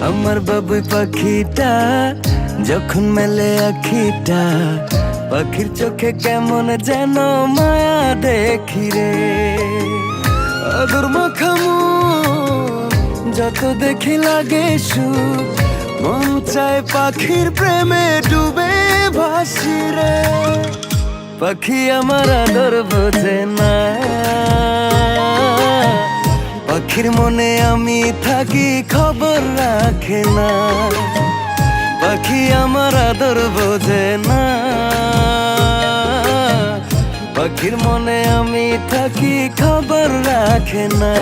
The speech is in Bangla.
আমার বাবুই পাখিটা যখন মেলে আখিটা, পাখির চোখে কেমন যেন মায়া দেখি রে। আদর মাখামু যত দেখি লাগে সুখ, মন চায় পাখির প্রেমে ডুবে ভাসি রে। পাখি আমার আদর বোঝে না, পাখির মনে আমি থাকি খবর রাখে না। পাখি আমার আদর বোঝে না, পাখির মনে আমি থাকি খবর রাখে না।